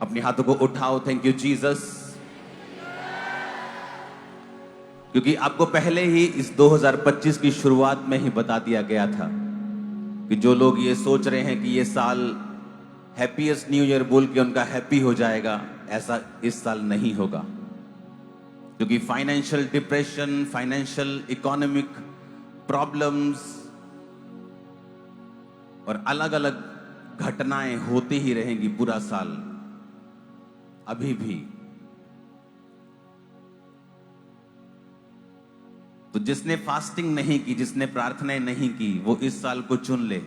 अपने हाथों को उठाओ। Thank you Jesus. क्योंकि आपको पहले ही इस 2025 की शुरुआत में ही बता दिया गया था कि जो लोग ये सोच रहे हैं कि ये साल हैप्पीएस्ट न्यू ईयर बोल के उनका हैप्पी हो जाएगा, ऐसा इस साल नहीं होगा। क्योंकि financial depression, financial economic problems और अलग अलग घटनाएं होती ही रहेंगी पूरा साल अभी भी। तो जिसने फास्टिंग नहीं की, जिसने प्रार्थनाएं नहीं की, वो इस साल को चुन ले।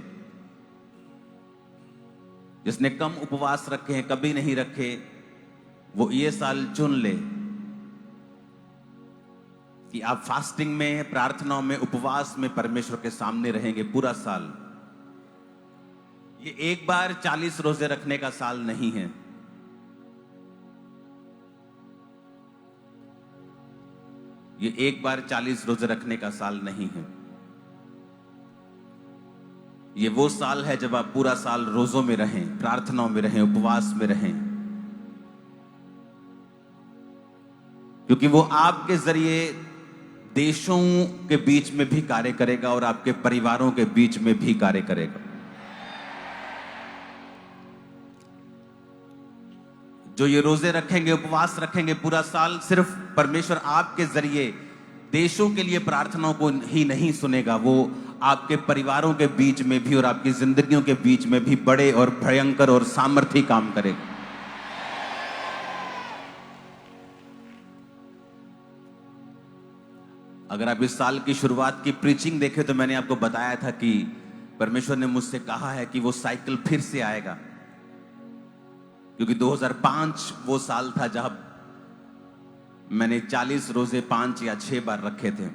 जिसने कम उपवास रखे हैं, कभी नहीं रखे, वो ये साल चुन ले कि आप फास्टिंग में, प्रार्थनाओं में, उपवास में परमेश्वर के सामने रहेंगे पूरा साल। ये एक बार 40 रोजे रखने का साल नहीं है। ये एक बार 40 रोजे रखने का साल नहीं है। ये वो साल है जब आप पूरा साल रोजों में रहें, प्रार्थनाओं में रहें, उपवास में रहें। क्योंकि वो आपके जरिए देशों के बीच में भी कार्य करेगा और आपके परिवारों के बीच में भी कार्य करेगा। जो ये रोजे रखेंगे, उपवास रखेंगे पूरा साल, सिर्फ परमेश्वर आपके जरिए देशों के लिए प्रार्थनाओं को ही नहीं सुनेगा, वो आपके परिवारों के बीच में भी और आपकी जिंदगियों के बीच में भी बड़े और भयंकर और सामर्थी काम करेगा। अगर आप इस साल की शुरुआत की प्रीचिंग देखें तो मैंने आपको बताया था कि परमेश्वर ने मुझसे कहा है कि वो साइकिल फिर से आएगा। क्योंकि 2005 वो साल था जब मैंने 40 रोजे 5 या 6 बार रखे थे,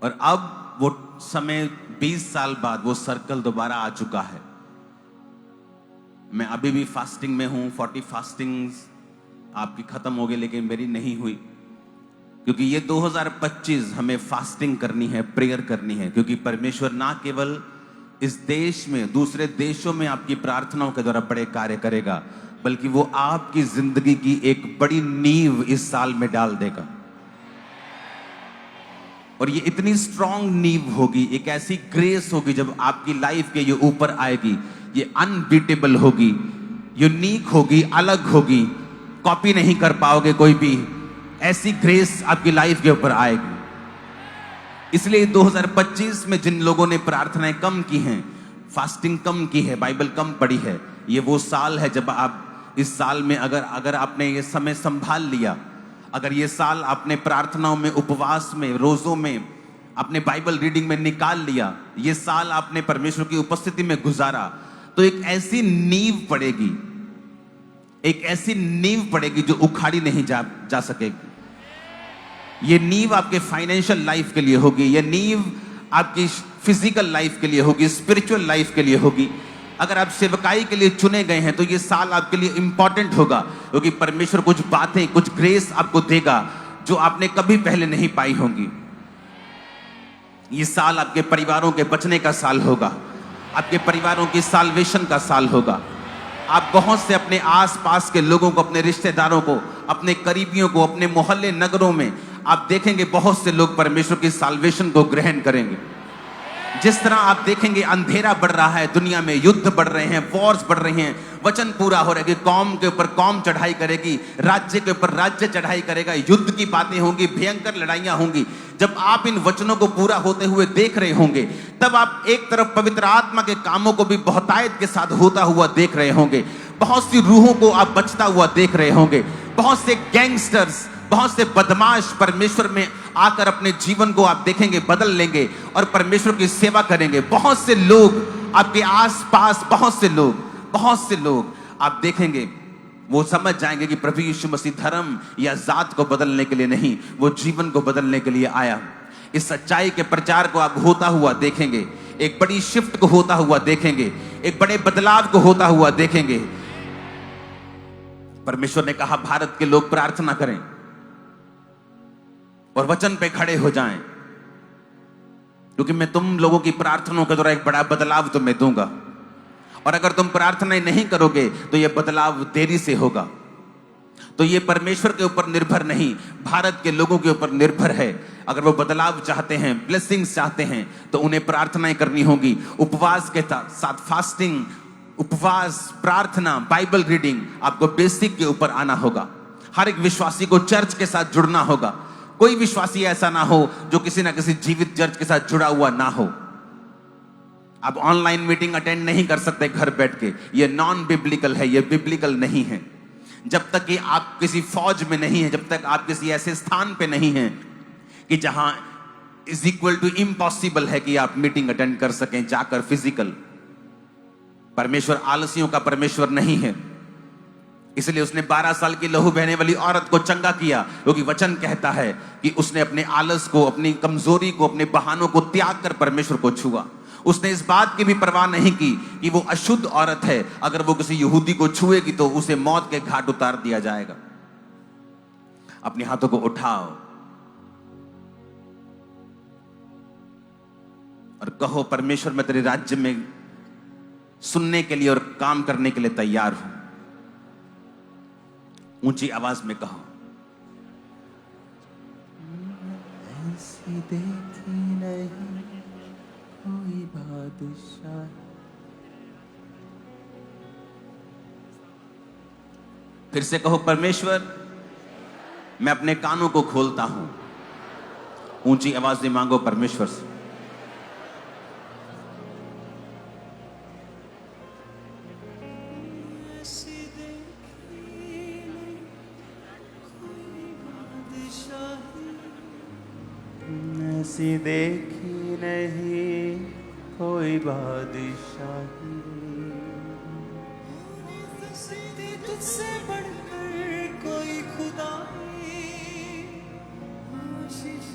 और अब वो समय 20 साल बाद वो सर्कल दोबारा आ चुका है। मैं अभी भी फास्टिंग में हूं। 40 फास्टिंग्स आपकी खत्म हो गई, लेकिन मेरी नहीं हुई। क्योंकि ये 2025 हमें फास्टिंग करनी है, प्रेयर करनी है। क्योंकि परमेश्वर ना केवल इस देश में, दूसरे देशों में आपकी प्रार्थनाओं के द्वारा बड़े कार्य करेगा, बल्कि वो आपकी जिंदगी की एक बड़ी नींव इस साल में डाल देगा। और ये इतनी स्ट्रॉन्ग नींव होगी, एक ऐसी ग्रेस होगी जब आपकी लाइफ के ये ऊपर आएगी, ये अनबीटेबल होगी, यूनिक होगी, अलग होगी, कॉपी नहीं कर पाओगे कोई भी। ऐसी ग्रेस आपकी लाइफ के ऊपर आएगी। इसलिए 2025 में जिन लोगों ने प्रार्थनाएं कम की हैं, फास्टिंग कम की है, बाइबल कम पढ़ी है, ये वो साल है जब आप इस साल में अगर आपने ये समय संभाल लिया, अगर ये साल आपने प्रार्थनाओं में, उपवास में, रोजों में, अपने बाइबल रीडिंग में निकाल लिया, ये साल आपने परमेश्वर की उपस्थिति में गुजारा, तो एक ऐसी नींव पड़ेगी, एक ऐसी नींव पड़ेगी जो उखाड़ी नहीं जा सकेगी। ये नींव आपके फाइनेंशियल लाइफ के लिए होगी, ये नींव आपकी फिजिकल लाइफ के लिए होगी, स्पिरिचुअल लाइफ के लिए होगी। अगर आप सेवकाई के लिए चुने गए हैं तो ये साल आपके लिए इंपॉर्टेंट होगा, क्योंकि परमेश्वर कुछ बातें, कुछ ग्रेस आपको देगा जो आपने कभी पहले नहीं पाई होंगी। ये साल आपके परिवारों के बचने का साल होगा, आपके परिवारों की साल्वेशन का साल होगा। आप बहुत से अपने आसपास के लोगों को, अपने रिश्तेदारों को, अपने करीबियों को, अपने मोहल्ले नगरों में आप देखेंगे बहुत से लोग परमेश्वर की साल्वेशन को ग्रहण करेंगे। जिस तरह आप देखेंगे अंधेरा बढ़ रहा है दुनिया में, युद्ध बढ़ रहे हैं, वॉर्स बढ़ रहे हैं, वचन पूरा हो रहा है कि कौम के ऊपर कौम चढ़ाई करेगी, राज्य के ऊपर राज्य चढ़ाई करेगा, युद्ध की बातें होंगी, भयंकर लड़ाइयां होंगी। जब आप इन वचनों को पूरा होते हुए देख रहे होंगे, तब आप एक तरफ पवित्र आत्मा के कामों को भी बहुतायत के साथ होता हुआ देख रहे होंगे, बहुत सी रूहों को आप बचता हुआ देख रहे होंगे, बहुत से गैंगस्टर्स, बहुत से बदमाश परमेश्वर में आकर अपने जीवन को आप देखेंगे बदल लेंगे और परमेश्वर की सेवा करेंगे। बहुत से लोग आपके आसपास, बहुत से लोग आप देखेंगे, वो समझ जाएंगे कि प्रभु यीशु मसीह धर्म या जात को बदलने के लिए नहीं, वो जीवन को बदलने के लिए आया। इस सच्चाई के प्रचार को आप होता हुआ देखेंगे, एक बड़ी शिफ्ट को होता हुआ देखेंगे, एक बड़े बदलाव को होता हुआ देखेंगे। परमेश्वर ने कहा भारत के लोग प्रार्थना करें और वचन पे खड़े हो जाएं, क्योंकि मैं तुम लोगों की प्रार्थनाओं के द्वारा एक बड़ा बदलाव तुम्हें दूंगा। और अगर तुम प्रार्थनाएं नहीं करोगे तो यह बदलाव देरी से होगा। तो ये परमेश्वर के ऊपर निर्भर नहीं, भारत के लोगों के ऊपर निर्भर है। अगर वो बदलाव चाहते हैं, ब्लेसिंग्स चाहते हैं, तो उन्हें प्रार्थनाएं करनी होगी। उपवास के साथ फास्टिंग, उपवास, प्रार्थना, बाइबल रीडिंग, आपको बेसिक के ऊपर आना होगा। हर एक विश्वासी को चर्च के साथ जुड़ना होगा। कोई विश्वासी ऐसा ना हो जो किसी ना किसी जीवित चर्च के साथ जुड़ा हुआ ना हो। आप ऑनलाइन मीटिंग अटेंड नहीं कर सकते घर बैठ के, ये नॉन बिब्लिकल है, ये बिब्लिकल नहीं है। जब तक कि आप किसी फौज में नहीं है, जब तक आप किसी ऐसे स्थान पे नहीं हैं कि जहां इज इक्वल टू इम्पॉसिबल है कि आप मीटिंग अटेंड कर सकें जाकर फिजिकल। परमेश्वर आलसियों का परमेश्वर नहीं है, इसलिए उसने 12 साल की लहू बहने वाली औरत को चंगा किया, क्योंकि वचन कहता है कि उसने अपने आलस को, अपनी कमजोरी को, अपने बहानों को त्याग कर परमेश्वर को छुआ। उसने इस बात की भी परवाह नहीं की कि वो अशुद्ध औरत है, अगर वो किसी यहूदी को छुएगी तो उसे मौत के घाट उतार दिया जाएगा। अपने हाथों को उठाओ और कहो, परमेश्वर मैं तेरे राज्य में सुनने के लिए और काम करने के लिए तैयार हूं। ऊंची आवाज में कहो। ऐसी देखी नहीं कोई बादशाह। फिर से कहो, परमेश्वर मैं अपने कानों को खोलता हूं। ऊंची आवाज से मांगो परमेश्वर से। ऐसी देखी नहीं कोई बादशाही, तुझसे बढ़कर कोई खुदा नहीं। आशीष